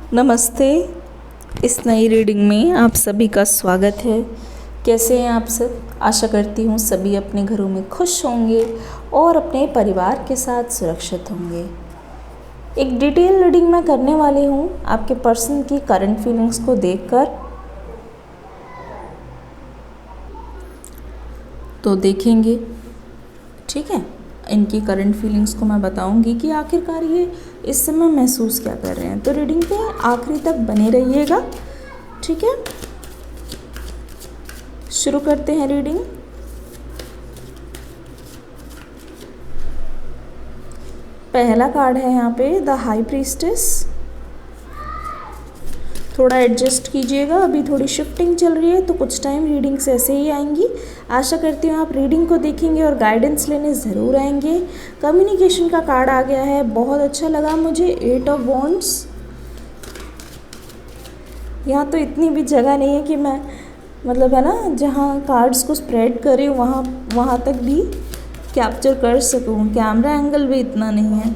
नमस्ते। इस नई रीडिंग में आप सभी का स्वागत है। कैसे हैं आप सब? आशा करती हूँ सभी अपने घरों में खुश होंगे और अपने परिवार के साथ सुरक्षित होंगे। एक डिटेल रीडिंग मैं करने वाली हूँ आपके पर्सन की करंट फीलिंग्स को देखकर। तो देखेंगे, ठीक है। इनकी करंट फीलिंग्स को मैं बताऊंगी कि आखिरकार ये इस समय महसूस क्या कर रहे हैं। तो रीडिंग पे आखिरी तक बने रहिएगा, ठीक है। शुरू करते हैं रीडिंग। पहला कार्ड है यहाँ पे द हाई प्रीस्टेस। थोड़ा एडजस्ट कीजिएगा, अभी थोड़ी शिफ्टिंग चल रही है तो कुछ टाइम रीडिंग्स ऐसे ही आएंगी। आशा करती हूँ आप रीडिंग को देखेंगे और गाइडेंस लेने ज़रूर आएंगे। कम्युनिकेशन का कार्ड आ गया है, बहुत अच्छा लगा मुझे। 8 ऑफ वॉन्ड्स। यहाँ तो इतनी भी जगह नहीं है कि मैं मतलब है ना जहाँ कार्ड्स को स्प्रेड करें वहाँ तक भी कैप्चर कर सकूँ। कैमरा एंगल भी इतना नहीं है।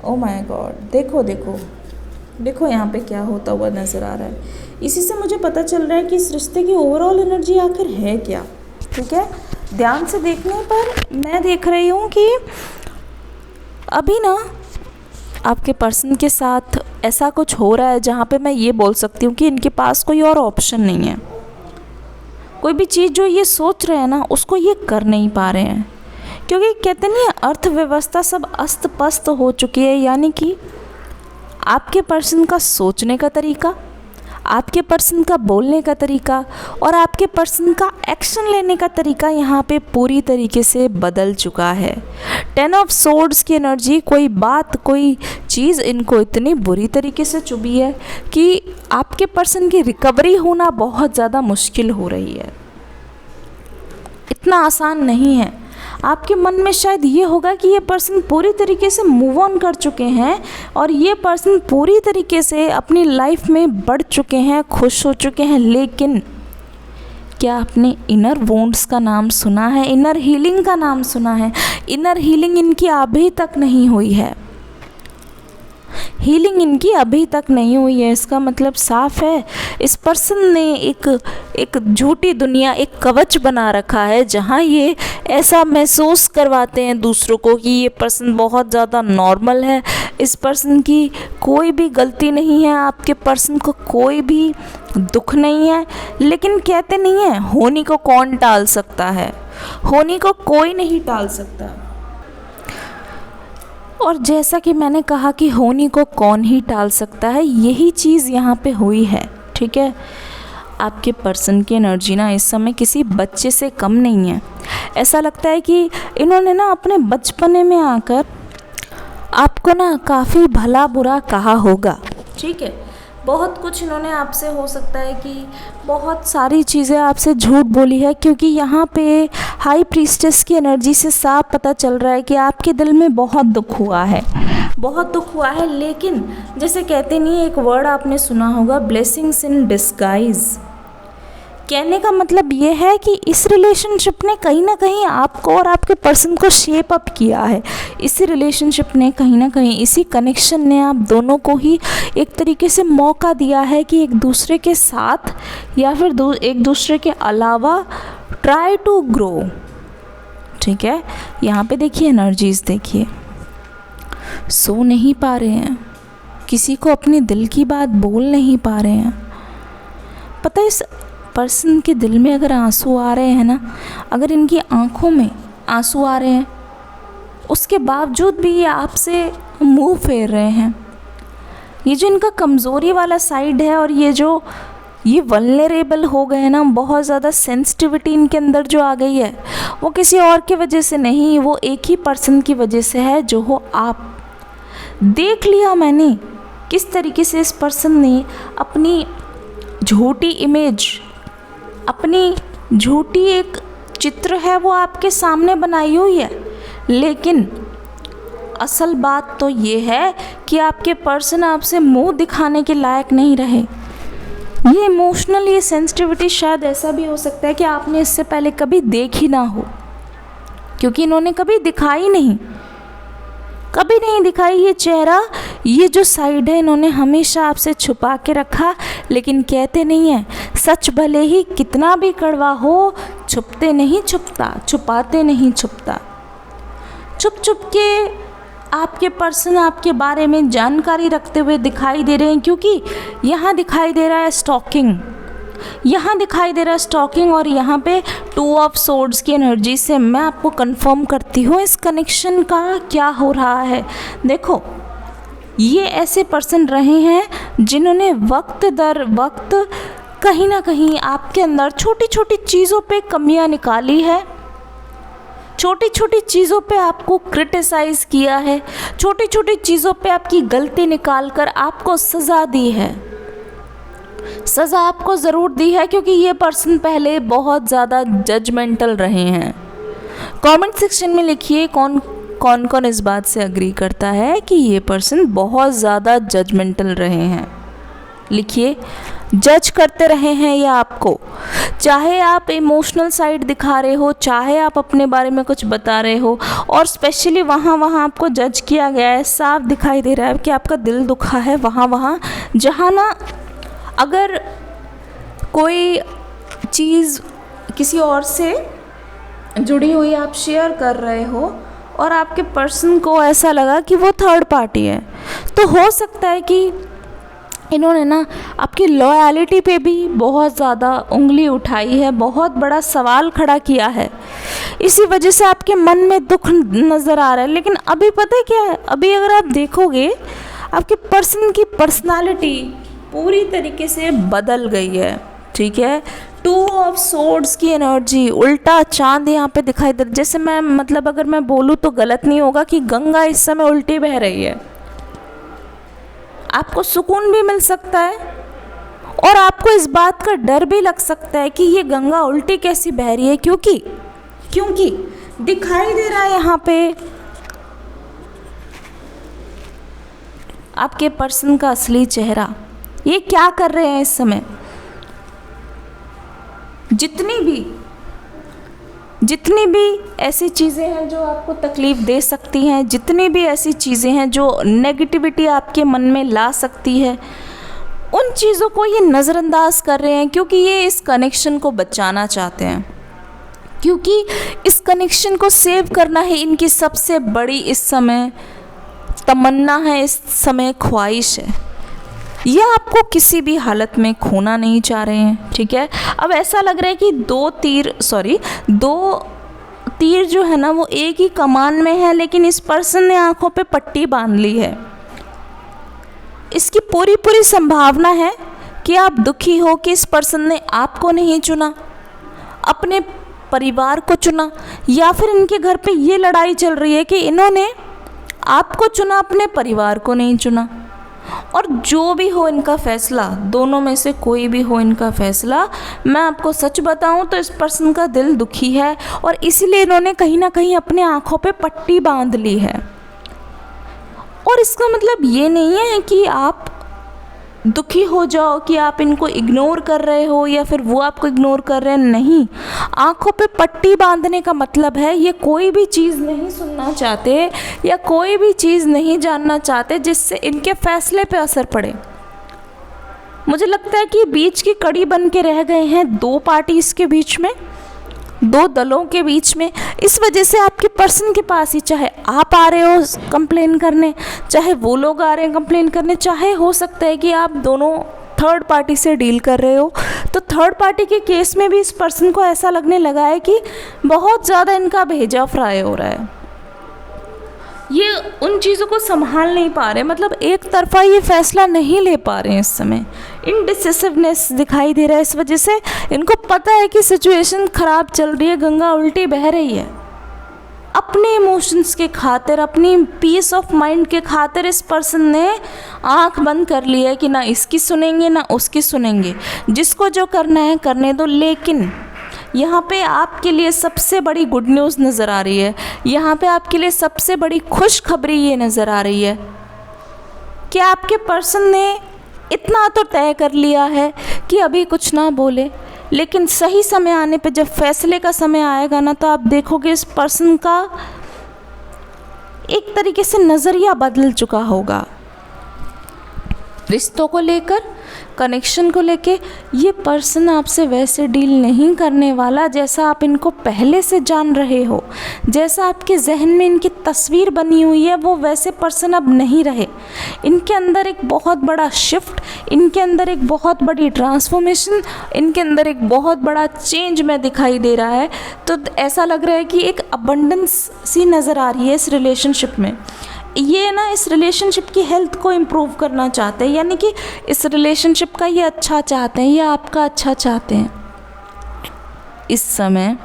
ओ माय गॉड, देखो देखो देखो यहाँ पे क्या होता हुआ नज़र आ रहा है। इसी से मुझे पता चल रहा है कि इस रिश्ते की ओवरऑल एनर्जी आखिर है क्या, ठीक है। ध्यान से देखने पर मैं देख रही हूँ कि अभी ना आपके पर्सन के साथ ऐसा कुछ हो रहा है जहाँ पे मैं ये बोल सकती हूँ कि इनके पास कोई और ऑप्शन नहीं है। कोई भी चीज़ जो ये सोच रहे हैं ना उसको ये कर नहीं पा रहे हैं, क्योंकि कहते नहीं है अर्थव्यवस्था सब अस्त पस्त हो चुकी है। यानी कि आपके पर्सन का सोचने का तरीका, आपके पर्सन का बोलने का तरीका और आपके पर्सन का एक्शन लेने का तरीका यहाँ पे पूरी तरीके से बदल चुका है। 10 ऑफ सोर्ड्स की एनर्जी, कोई बात कोई चीज़ इनको इतनी बुरी तरीके से चुभी है कि आपके पर्सन की रिकवरी होना बहुत ज़्यादा मुश्किल हो रही है। इतना आसान नहीं है। आपके मन में शायद ये होगा कि ये पर्सन पूरी तरीके से मूव ऑन कर चुके हैं और ये पर्सन पूरी तरीके से अपनी लाइफ में बढ़ चुके हैं, खुश हो चुके हैं। लेकिन क्या आपने इनर वोंड्स का नाम सुना है? इनर हीलिंग का नाम सुना है? इनर हीलिंग इनकी अभी तक नहीं हुई है। हीलिंग इनकी अभी तक नहीं हुई है। इसका मतलब साफ है, इस पर्सन ने एक झूठी दुनिया, एक कवच बना रखा है जहाँ ये ऐसा महसूस करवाते हैं दूसरों को कि ये पर्सन बहुत ज़्यादा नॉर्मल है, इस पर्सन की कोई भी गलती नहीं है, आपके पर्सन को कोई भी दुख नहीं है। लेकिन कहते नहीं है होनी को कौन टाल सकता है, होनी को कोई नहीं टाल सकता। और जैसा कि मैंने कहा कि होनी को कौन ही टाल सकता है, यही चीज़ यहाँ पे हुई है, ठीक है। आपके पर्सन की एनर्जी ना इस समय किसी बच्चे से कम नहीं है। ऐसा लगता है कि इन्होंने ना अपने बचपने में आकर आपको ना काफ़ी भला बुरा कहा होगा, ठीक है। बहुत कुछ इन्होंने आपसे, हो सकता है कि बहुत सारी चीज़ें आपसे झूठ बोली है, क्योंकि यहाँ पे हाई प्रीस्टेस की एनर्जी से साफ पता चल रहा है कि आपके दिल में बहुत दुख हुआ है, बहुत दुख हुआ है। लेकिन जैसे कहते नहीं, एक वर्ड आपने सुना होगा, ब्लेसिंग्स इन डिस्गाइज। कहने का मतलब ये है कि इस रिलेशनशिप ने कहीं ना कहीं आपको और आपके पर्सन को शेप अप किया है। इसी रिलेशनशिप ने कहीं ना कहीं, इसी कनेक्शन ने आप दोनों को ही एक तरीके से मौका दिया है कि एक दूसरे के साथ या फिर एक दूसरे के अलावा ट्राई टू ग्रो, ठीक है। यहाँ पे देखिए एनर्जीज देखिए, सो नहीं पा रहे हैं, किसी को अपने दिल की बात बोल नहीं पा रहे हैं। पता है इस पर्सन के दिल में अगर आंसू आ रहे हैं ना, अगर इनकी आंखों में आंसू आ रहे हैं, उसके बावजूद भी ये आपसे मुंह फेर रहे हैं। ये जो इनका कमज़ोरी वाला साइड है और ये वल्नरेबल हो गए हैं ना, बहुत ज़्यादा सेंसिटिविटी इनके अंदर जो आ गई है, वो किसी और की वजह से नहीं, वो एक ही पर्सन की वजह से है, जो हो आप। देख लिया मैंने किस तरीके से इस पर्सन ने अपनी झूठी इमेज, अपनी झूठी एक चित्र है वो आपके सामने बनाई हुई है। लेकिन असल बात तो ये है कि आपके पर्सन आपसे मुंह दिखाने के लायक नहीं रहे। ये इमोशनल, ये सेंसिटिविटी शायद ऐसा भी हो सकता है कि आपने इससे पहले कभी देखी ना हो, क्योंकि इन्होंने कभी दिखाई नहीं, कभी नहीं दिखाई ये चेहरा ये जो साइड है इन्होंने हमेशा आपसे छुपा के रखा, लेकिन कहते नहीं हैं सच भले ही कितना भी कड़वा हो, छुपते नहीं छुपता, छुपाते नहीं छुपता। छुप छुप के आपके पर्सन आपके बारे में जानकारी रखते हुए दिखाई दे रहे हैं, क्योंकि यहाँ दिखाई दे रहा है स्टॉकिंग, यहाँ दिखाई दे रहा है स्टॉकिंग, और यहाँ पे 2 ऑफ सोर्ड्स की एनर्जी से मैं आपको कंफर्म करती हूँ इस कनेक्शन का क्या हो रहा है। देखो, ये ऐसे पर्सन रहे हैं जिन्होंने वक्त दर वक्त कहीं ना कहीं आपके अंदर छोटी छोटी चीज़ों पे कमियां निकाली है, छोटी छोटी चीज़ों पे आपको क्रिटिसाइज़ किया है, छोटी छोटी चीज़ों पे आपकी गलती निकाल कर आपको सज़ा दी है। सज़ा आपको ज़रूर दी है, क्योंकि ये पर्सन पहले बहुत ज़्यादा जजमेंटल रहे हैं। कमेंट सेक्शन में लिखिए कौन कौन इस बात से अग्री करता है कि ये पर्सन बहुत ज़्यादा जजमेंटल रहे हैं। लिखिए, जज करते रहे हैं या आपको, चाहे आप इमोशनल साइड दिखा रहे हो, चाहे आप अपने बारे में कुछ बता रहे हो, और स्पेशली वहाँ आपको जज किया गया है। साफ दिखाई दे रहा है कि आपका दिल दुखा है वहाँ जहाँ ना अगर कोई चीज़ किसी और से जुड़ी हुई आप शेयर कर रहे हो और आपके पर्सन को ऐसा लगा कि वो थर्ड पार्टी है, तो हो सकता है कि इन्होंने ना आपकी लॉयल्टी पे भी बहुत ज़्यादा उंगली उठाई है, बहुत बड़ा सवाल खड़ा किया है। इसी वजह से आपके मन में दुख नज़र आ रहा है। लेकिन अभी पता है क्या है, अभी अगर आप देखोगे आपके पर्सन की पर्सनालिटी पूरी तरीके से बदल गई है। ठीक है, 2 ऑफ सोर्ड्स की एनर्जी, उल्टा चांद यहाँ पे दिखाई दे, जैसे मैं मतलब अगर मैं बोलूँ तो गलत नहीं होगा कि गंगा इस समय उल्टी बह रही है। आपको सुकून भी मिल सकता है और आपको इस बात का डर भी लग सकता है कि ये गंगा उल्टी कैसी बह रही है, क्योंकि दिखाई दे रहा है यहाँ पे आपके पर्सन का असली चेहरा। ये क्या कर रहे हैं इस समय, जितनी भी ऐसी चीज़ें हैं जो आपको तकलीफ़ दे सकती हैं, जितनी भी ऐसी चीज़ें हैं जो नेगेटिविटी आपके मन में ला सकती है, उन चीज़ों को ये नज़रअंदाज कर रहे हैं, क्योंकि ये इस कनेक्शन को बचाना चाहते हैं, क्योंकि इस कनेक्शन को सेव करना है इनकी सबसे बड़ी इस समय तमन्ना है, इस समय ख्वाहिश है। यह आपको किसी भी हालत में खोना नहीं चाह रहे हैं। ठीक है, अब ऐसा लग रहा है कि दो तीर जो है ना वो एक ही कमान में है, लेकिन इस पर्सन ने आंखों पे पट्टी बांध ली है। इसकी पूरी संभावना है कि आप दुखी हो कि इस पर्सन ने आपको नहीं चुना, अपने परिवार को चुना, या फिर इनके घर पे ये लड़ाई चल रही है कि इन्होंने आपको चुना, अपने परिवार को नहीं चुना। और जो भी हो इनका फैसला, दोनों में से कोई भी हो इनका फैसला, मैं आपको सच बताऊं तो इस पर्सन का दिल दुखी है, और इसीलिए इन्होंने कहीं ना कहीं अपने आँखों पे पट्टी बांध ली है। और इसका मतलब ये नहीं है कि आप दुखी हो जाओ कि आप इनको इग्नोर कर रहे हो या फिर वो आपको इग्नोर कर रहे हैं, नहीं। आंखों पे पट्टी बांधने का मतलब है ये कोई भी चीज़ नहीं सुनना चाहते या कोई भी चीज़ नहीं जानना चाहते जिससे इनके फैसले पे असर पड़े। मुझे लगता है कि बीच की कड़ी बन के रह गए हैं 2 पार्टीज़ के बीच में, 2 दलों के बीच में। इस वजह से आपके पर्सन के पास ही, चाहे आप आ रहे हो कंप्लेन करने, चाहे वो लोग आ रहे हैं कंप्लेन करने, चाहे हो सकता है कि आप दोनों थर्ड पार्टी से डील कर रहे हो, तो थर्ड पार्टी के केस में भी इस पर्सन को ऐसा लगने लगा है कि बहुत ज़्यादा इनका भेजा फ्राई हो रहा है। ये उन चीज़ों को संभाल नहीं पा रहे, मतलब एक तरफा ये फैसला नहीं ले पा रहे हैं इस समय। इनडिसिसिवनेस दिखाई दे रहा है। इस वजह से इनको पता है कि सिचुएशन ख़राब चल रही है, गंगा उल्टी बह रही है। अपने इमोशंस के खातिर, अपनी पीस ऑफ माइंड के खातिर इस पर्सन ने आंख बंद कर ली है कि ना इसकी सुनेंगे ना उसकी सुनेंगे, जिसको जो करना है करने दो। लेकिन यहाँ पे आपके लिए सबसे बड़ी गुड न्यूज़ नज़र आ रही है, यहाँ पे आपके लिए सबसे बड़ी खुशखबरी ये नज़र आ रही है कि आपके पर्सन ने इतना तो तय कर लिया है कि अभी कुछ ना बोले, लेकिन सही समय आने पे, जब फैसले का समय आएगा ना, तो आप देखोगे इस पर्सन का एक तरीके से नज़रिया बदल चुका होगा। रिश्तों को लेकर, कनेक्शन को लेके, ये पर्सन आपसे वैसे डील नहीं करने वाला जैसा आप इनको पहले से जान रहे हो। जैसा आपके जहन में इनकी तस्वीर बनी हुई है, वो वैसे पर्सन अब नहीं रहे। इनके अंदर एक बहुत बड़ा शिफ्ट, इनके अंदर एक बहुत बड़ी ट्रांसफॉर्मेशन, इनके अंदर एक बहुत बड़ा चेंज में दिखाई दे रहा है। तो ऐसा लग रहा है कि एक अबंडेंस सी नज़र आ रही है इस रिलेशनशिप में। ये ना इस रिलेशनशिप की हेल्थ को इम्प्रूव करना चाहते हैं, यानी कि इस रिलेशनशिप का ये अच्छा चाहते हैं, ये आपका अच्छा चाहते हैं। इस समय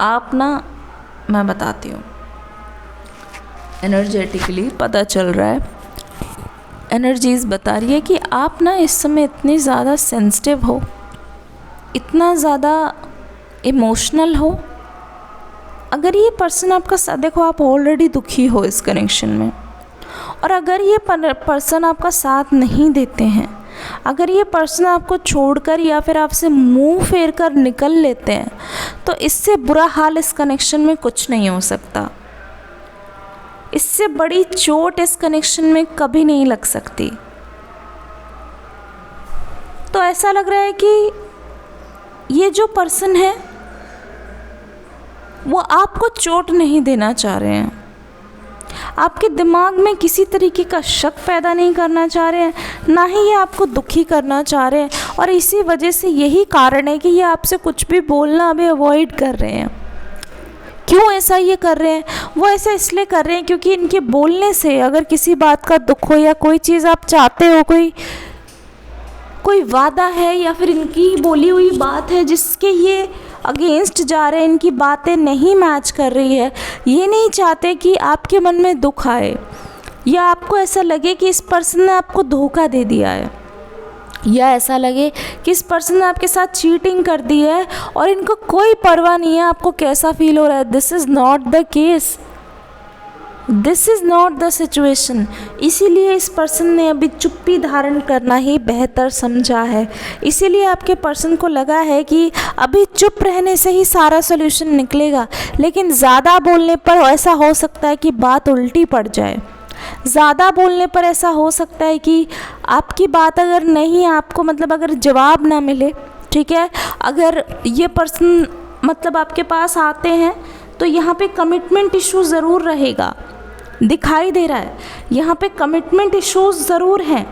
आप ना, मैं बताती हूँ, एनर्जेटिकली पता चल रहा है, एनर्जीज बता रही है कि आप ना इस समय इतने ज़्यादा सेंसिटिव हो, इतना ज़्यादा इमोशनल हो। अगर ये पर्सन आपका साथ, देखो आप ऑलरेडी दुखी हो इस कनेक्शन में, और अगर ये पर्सन आपका साथ नहीं देते हैं, अगर ये पर्सन आपको छोड़कर या फिर आपसे मुंह फेर कर निकल लेते हैं, तो इससे बुरा हाल इस कनेक्शन में कुछ नहीं हो सकता। इससे बड़ी चोट इस कनेक्शन में कभी नहीं लग सकती। तो ऐसा लग रहा है कि ये जो पर्सन है वो आपको चोट नहीं देना चाह रहे हैं, आपके दिमाग में किसी तरीके का शक पैदा नहीं करना चाह रहे हैं, ना ही ये आपको दुखी करना चाह रहे हैं। और इसी वजह से यही कारण है कि ये आपसे कुछ भी बोलना अभी अवॉइड कर रहे हैं। क्यों ऐसा ये कर रहे हैं? वो ऐसा इसलिए कर रहे हैं क्योंकि इनके बोलने से, अगर किसी बात का दुख हो या कोई चीज़ आप चाहते हो, कोई वादा है या फिर इनकी बोली हुई बात है जिसके ये अगेंस्ट जा रहे हैं, इनकी बातें नहीं मैच कर रही है, ये नहीं चाहते कि आपके मन में दुख आए या आपको ऐसा लगे कि इस पर्सन ने आपको धोखा दे दिया है, या ऐसा लगे कि इस पर्सन ने आपके साथ चीटिंग कर दी है और इनको कोई परवाह नहीं है आपको कैसा फील हो रहा है। This is not the case, this is not the situation. इसीलिए इस पर्सन ने अभी चुप्पी धारण करना ही बेहतर समझा है। इसीलिए आपके पर्सन को लगा है कि अभी चुप रहने से ही सारा सोल्यूशन निकलेगा, लेकिन ज़्यादा बोलने पर ऐसा हो सकता है कि बात उल्टी पड़ जाए। ज़्यादा बोलने पर ऐसा हो सकता है कि आपकी बात अगर नहीं, आपको मतलब अगर जवाब ना मिले, ठीक है, अगर ये पर्सन मतलब आपके पास आते हैं तो यहाँ पे कमिटमेंट इशू ज़रूर रहेगा, दिखाई दे रहा है यहाँ पे कमिटमेंट इश्यूज ज़रूर हैं।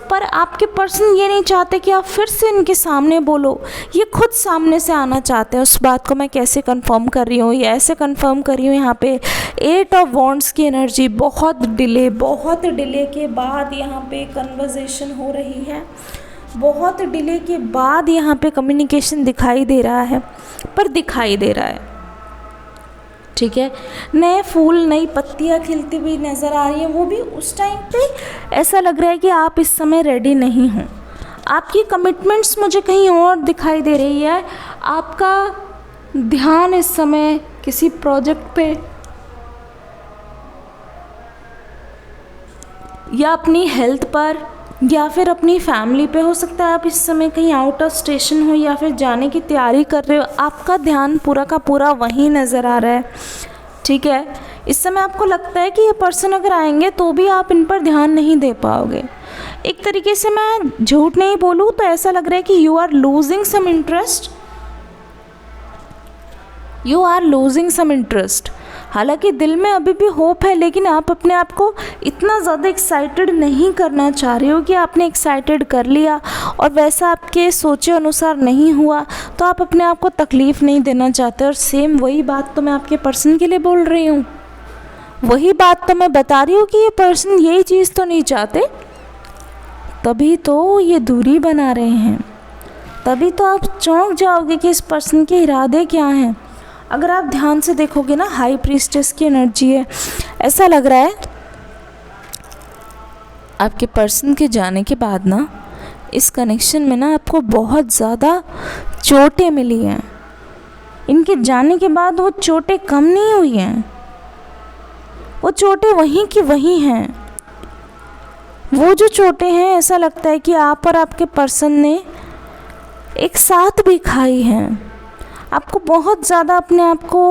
पर आपके पर्सन ये नहीं चाहते कि आप फिर से इनके सामने बोलो, ये खुद सामने से आना चाहते हैं। उस बात को मैं कैसे कंफर्म कर रही हूँ, या ऐसे कंफर्म कर रही हूँ, यहाँ पे 8 ऑफ वॉन्ड्स की एनर्जी, बहुत डिले के बाद यहाँ पे कन्वर्सेशन हो रही है, बहुत डिले के बाद यहाँ पे कम्युनिकेशन दिखाई दे रहा है, पर दिखाई दे रहा है, ठीक है। नए फूल, नई पत्तियाँ खिलती हुई नज़र आ रही हैं, वो भी उस टाइम पे ऐसा लग रहा है कि आप इस समय रेडी नहीं हो। आपकी कमिटमेंट्स मुझे कहीं और दिखाई दे रही है। आपका ध्यान इस समय किसी प्रोजेक्ट पे या अपनी हेल्थ पर या फिर अपनी फैमिली पे हो सकता है। आप इस समय कहीं आउट ऑफ स्टेशन हो या फिर जाने की तैयारी कर रहे हो, आपका ध्यान पूरा का पूरा वहीं नज़र आ रहा है, ठीक है। इस समय आपको लगता है कि ये पर्सन अगर आएंगे तो भी आप इन पर ध्यान नहीं दे पाओगे। एक तरीके से मैं झूठ नहीं बोलूँ तो ऐसा लग रहा है कि you are losing some interest, you are losing some interest. हालांकि दिल में अभी भी होप है, लेकिन आप अपने आप को इतना ज़्यादा एक्साइटेड नहीं करना चाह रहे हो कि आपने एक्साइटेड कर लिया और वैसा आपके सोचे अनुसार नहीं हुआ तो आप अपने आप को तकलीफ़ नहीं देना चाहते। और सेम वही बात तो मैं आपके पर्सन के लिए बोल रही हूँ, वही बात तो मैं बता रही हूँ कि ये पर्सन यही चीज़ तो नहीं चाहते, तभी तो ये दूरी बना रहे हैं। तभी तो आप चौंक जाओगे कि इस पर्सन के इरादे क्या हैं। अगर आप ध्यान से देखोगे ना, हाई प्रीस्टेस की एनर्जी है। ऐसा लग रहा है आपके पर्सन के जाने के बाद ना, इस कनेक्शन में ना आपको बहुत ज़्यादा चोटें मिली हैं। इनके जाने के बाद वो चोटें कम नहीं हुई हैं, वो चोटें वहीं की वहीं हैं। वो जो चोटें हैं, ऐसा लगता है कि आप और आपके पर्सन ने एक साथ भी खाई हैं। आपको बहुत ज़्यादा अपने आप को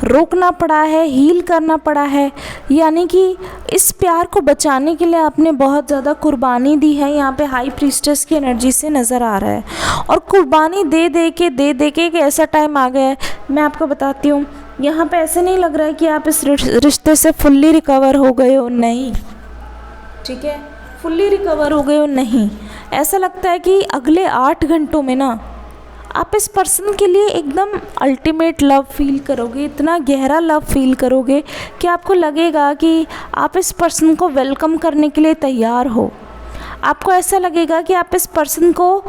रोकना पड़ा है, हील करना पड़ा है, यानी कि इस प्यार को बचाने के लिए आपने बहुत ज़्यादा कुर्बानी दी है। यहाँ पे हाई प्रीस्टेस की एनर्जी से नज़र आ रहा है, और कुर्बानी दे दे के एक ऐसा टाइम आ गया है, मैं आपको बताती हूँ, यहाँ पे ऐसे नहीं लग रहा है कि आप इस रिश्ते से फुल्ली रिकवर हो गए हो, नहीं, ठीक है, फुल्ली रिकवर हो गए हो नहीं। ऐसा लगता है कि अगले 8 घंटों में ना आप इस पर्सन के लिए एकदम अल्टीमेट लव फील करोगे, इतना गहरा लव फील करोगे कि आपको लगेगा कि आप इस पर्सन को वेलकम करने के लिए तैयार हो। आपको ऐसा लगेगा कि आप इस पर्सन को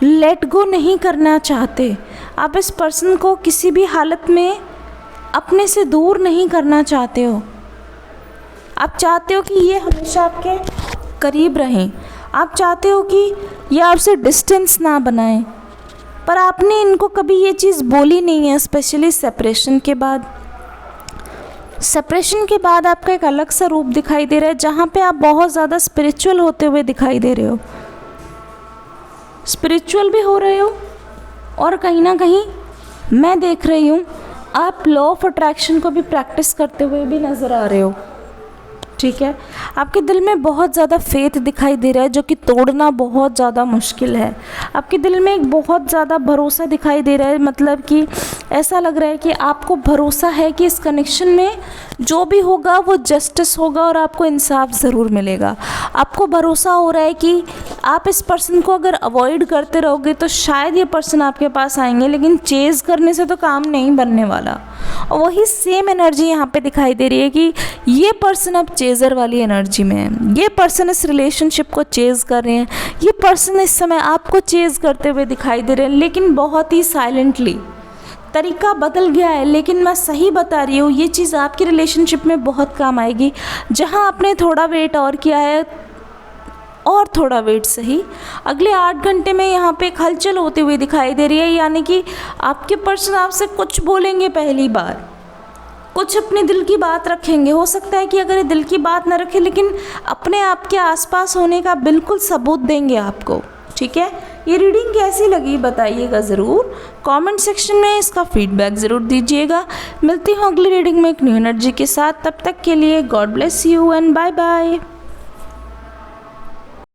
लेट गो नहीं करना चाहते, आप इस पर्सन को किसी भी हालत में अपने से दूर नहीं करना चाहते हो। आप चाहते हो कि ये हमेशा आपके करीब रहें, आप चाहते हो कि ये आपसे डिस्टेंस ना बनाएं, पर आपने इनको कभी ये चीज़ बोली नहीं है। स्पेशली सेपरेशन के बाद आपका एक अलग सा रूप दिखाई दे रहा है, जहाँ पे आप बहुत ज़्यादा स्पिरिचुअल होते हुए दिखाई दे रहे हो, स्पिरिचुअल भी हो रहे हो, और कहीं ना कहीं मैं देख रही हूँ आप लॉ ऑफ अट्रैक्शन को भी प्रैक्टिस करते हुए भी नज़र आ रहे हो, ठीक है। आपके दिल में बहुत ज़्यादा फेथ दिखाई दे रहा है, जो कि तोड़ना बहुत ज़्यादा मुश्किल है। आपके दिल में एक बहुत ज़्यादा भरोसा दिखाई दे रहा है, मतलब कि ऐसा लग रहा है कि आपको भरोसा है कि इस कनेक्शन में जो भी होगा वो जस्टिस होगा और आपको इंसाफ ज़रूर मिलेगा। आपको भरोसा हो रहा है कि आप इस पर्सन को अगर अवॉइड करते रहोगे तो शायद ये पर्सन आपके पास आएंगे, लेकिन चेज़ करने से तो काम नहीं बनने वाला। और वही सेम एनर्जी यहाँ पे दिखाई दे रही है कि ये पर्सन अब चेज़र वाली एनर्जी में है, ये पर्सन इस रिलेशनशिप को चेज़ कर रहे हैं, ये पर्सन इस समय आपको चेज़ करते हुए दिखाई दे रहे हैं, लेकिन बहुत ही साइलेंटली। तरीका बदल गया है, लेकिन मैं सही बता रही हूँ, ये चीज़ आपकी रिलेशनशिप में बहुत काम आएगी। जहाँ आपने थोड़ा वेट और किया है, और थोड़ा वेट सही, अगले 8 घंटे में यहाँ पे एक हलचल होती हुई दिखाई दे रही है, यानी कि आपके पर्सन आपसे कुछ बोलेंगे, पहली बार कुछ अपने दिल की बात रखेंगे। हो सकता है कि अगर ये दिल की बात ना रखें, लेकिन अपने आप के आसपास होने का बिल्कुल सबूत देंगे आपको, ठीक है। ये रीडिंग कैसी लगी बताइएगा ज़रूर, कमेंट सेक्शन में इसका फीडबैक ज़रूर दीजिएगा। मिलती हूँ अगली रीडिंग में एक न्यू एनर्जी के साथ, तब तक के लिए God bless you and bye bye.